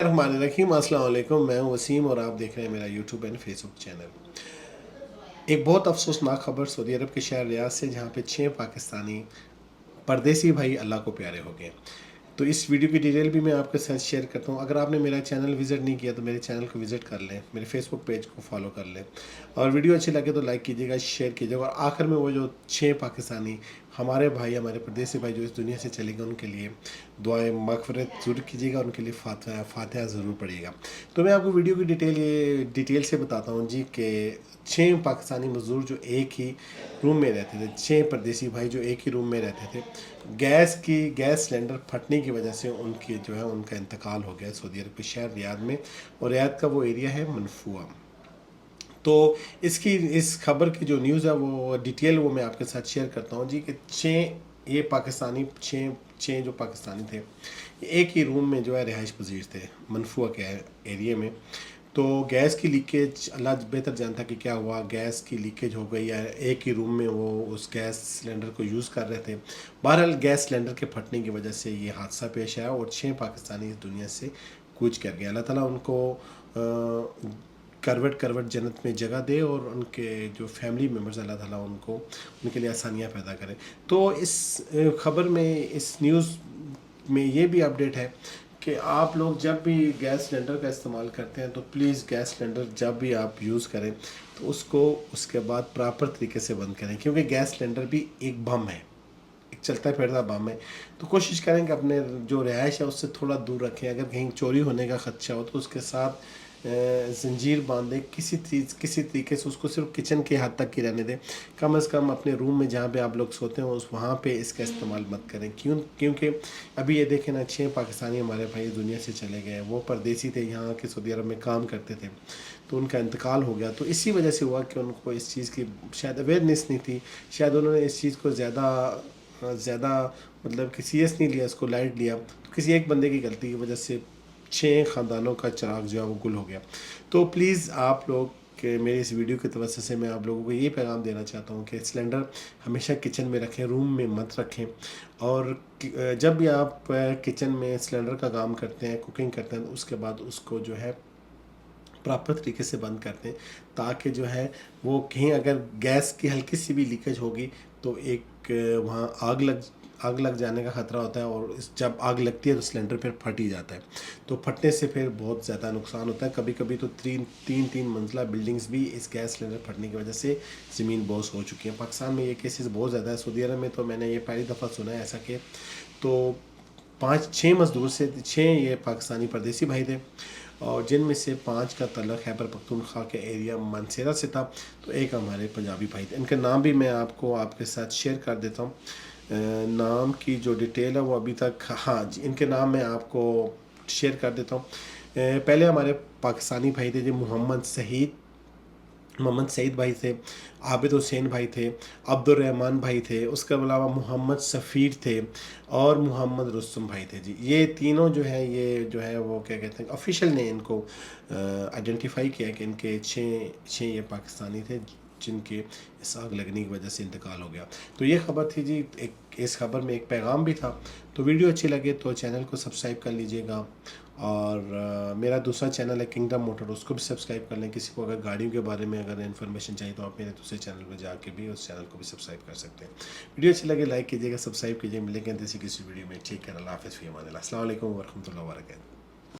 الرحمن الرحیم، السلام علیکم۔ میں ہوں وسیم اور آپ دیکھ رہے ہیں میرا YouTube and Facebook channel. ایک بہت افسوسناک خبر سعودی عرب کے شہر ریاض سے، جہاں پہ 6 پاکستانی پردیسی بھائی اللہ کو پیارے ہو گئے۔ تو اس ویڈیو کی ڈیٹیل بھی میں آپ کے ساتھ شیئر کرتا ہوں۔ اگر آپ نے میرا چینل وزٹ نہیں کیا تو میرے چینل کو وزٹ کر لیں، میرے فیس بک پیج کو فالو کر لیں، اور ویڈیو اچھی لگے تو لائک کیجیے گا، شیئر کیجیے گا، اور آخر میں وہ جو 6 پاکستانی ہمارے بھائی، ہمارے پردیسی بھائی جو اس دنیا سے چلے گئے، ان کے لیے دعائیں مغفرت ضرور کیجیے گا، ان کے لیے فاتحہ ضرور پڑھیے گا۔ تو میں آپ کو ویڈیو کی ڈیٹیل سے بتاتا ہوں جی، کہ 6 پاکستانی مزدور جو ایک ہی روم میں رہتے تھے، 6 پردیسی بھائی جو ایک ہی روم میں رہتے تھے، گیس سلنڈر پھٹنے کی وجہ سے ان کی جو ہے ان کا انتقال ہو گیا سعودی عرب کے شہر ریاض میں، اور ریاض کا وہ ایریا ہے منفوعہ۔ تو اس خبر کی جو نیوز ہے وہ ڈیٹیل وہ میں آپ کے ساتھ شیئر کرتا ہوں جی، کہ 6 جو پاکستانی تھے، ایک ہی روم میں جو ہے رہائش پذیر تھے منفوعہ کے ایریے میں۔ تو گیس کی لیکیج، اللہ بہتر جانتا کہ کیا ہوا، گیس کی لیکیج ہو گئی، یا ایک ہی روم میں وہ اس گیس سلنڈر کو یوز کر رہے تھے۔ بہرحال گیس سلنڈر کے پھٹنے کی وجہ سے یہ حادثہ پیش آیا اور 6 پاکستانی اس دنیا سے کوچ کر گئے۔ اللہ تعالیٰ ان کو کروٹ جنت میں جگہ دے، اور ان کے جو فیملی ممبرز، اللہ تعالیٰ ان کے لیے آسانیاں پیدا کرے۔ تو اس خبر میں، اس نیوز میں یہ بھی اپڈیٹ ہے کہ آپ لوگ جب بھی گیس سلنڈر کا استعمال کرتے ہیں تو پلیز گیس سلنڈر جب بھی آپ یوز کریں تو اس کے بعد پراپر طریقے سے بند کریں، کیونکہ گیس سلنڈر بھی ایک بم ہے، ایک چلتا پھرتا بم ہے۔ تو کوشش کریں کہ اپنے جو رہائش ہے اس سے تھوڑا دور رکھیں۔ اگر کہیں چوری ہونے کا خدشہ ہو تو اس کے ساتھ زنجیر باندھ دیں، کسی طریقے سے اس کو صرف کچن کے حد تک ہی رہنے دیں۔ کم از کم اپنے روم میں جہاں پہ آپ لوگ سوتے ہیں وہاں پہ اس کا استعمال مت کریں، کیونکہ ابھی یہ دیکھیں نا، 6 پاکستانی ہمارے بھائی دنیا سے چلے گئے۔ وہ پردیسی تھے، یہاں کے سعودی عرب میں کام کرتے تھے، تو ان کا انتقال ہو گیا۔ تو اسی وجہ سے ہوا کہ ان کو اس چیز کی شاید اویئرنیس نہیں تھی، شاید انہوں نے اس چیز کو زیادہ مطلب کہ سیریس نہیں لیا، اس کو لائٹ لیا۔ تو کسی ایک بندے کی غلطی کی وجہ سے 6 خاندانوں کا چراغ جو ہے وہ گل ہو گیا۔ تو پلیز آپ لوگ کہ میری اس ویڈیو کے توسط سے میں آپ لوگوں کو یہ پیغام دینا چاہتا ہوں کہ سلنڈر ہمیشہ کچن میں رکھیں، روم میں مت رکھیں، اور جب بھی آپ کچن میں سلنڈر کا کام کرتے ہیں، کوکنگ کرتے ہیں، اس کے بعد اس کو جو ہے پراپر طریقے سے بند کرتے ہیں، تاکہ جو ہے وہ کہیں اگر گیس کی ہلکی سی بھی لیکیج ہوگی تو ایک وہاں آگ لگ جانے کا خطرہ ہوتا ہے، اور جب آگ لگتی ہے تو سلنڈر پھر پھٹ ہی جاتا ہے۔ تو پھٹنے سے پھر بہت زیادہ نقصان ہوتا ہے، کبھی کبھی تو تین منزلہ بلڈنگز بھی اس گیس سلنڈر پھٹنے کی وجہ سے زمین بوس ہو چکی ہیں۔ پاکستان میں یہ کیسز بہت زیادہ ہے، سعودی عرب میں تو میں نے یہ پہلی دفعہ سنا ہے ایسا کہ تو 5-6 مزدور سے 6 یہ پاکستانی پردیسی بھائی تھے، اور جن میں سے 5 کا تعلق خیبر پختونخوا کے ایریا منسیرا سے تھا، تو ایک ہمارے پنجابی بھائی تھے۔ ان کے نام بھی میں آپ کے ساتھ شیئر کر دیتا ہوں۔ نام کی جو ڈیٹیل ہے وہ ابھی تک، ہاں جی، ان کے نام میں آپ کو شیئر کر دیتا ہوں۔ پہلے ہمارے پاکستانی بھائی تھے جی، محمد سعید بھائی تھے، عابد حسین بھائی تھے، عبد الرحمن بھائی تھے، اس کے علاوہ محمد سفیر تھے، اور محمد رستم بھائی تھے جی۔ یہ تینوں جو ہیں، یہ جو ہے وہ کیا کہتے ہیں، آفیشیل نے ان کو آئیڈینٹیفائی کیا کہ ان کے 6 یہ پاکستانی تھے جن کے اس آگ لگنے کی وجہ سے انتقال ہو گیا۔ تو یہ خبر تھی جی، اس خبر میں ایک پیغام بھی تھا۔ تو ویڈیو اچھی لگے تو چینل کو سبسکرائب کر لیجئے گا، اور میرا دوسرا چینل ہے کنگڈم موٹر، اس کو بھی سبسکرائب کر لیں۔ کسی کو اگر گاڑیوں کے بارے میں اگر انفارمیشن چاہیے تو آپ میرے دوسرے چینل میں جا کے بھی اس چینل کو بھی سبسکرائب کر سکتے ہیں۔ ویڈیو اچھی لگے لائک کیجیے گا، سبسکرائب کیجیے۔ ملیں گے کسی ویڈیو میں، ٹھیک ہے، اللہ حافظ، فی امان اللہ، السلام علیکم ورحمۃ اللہ وبرکاتہ۔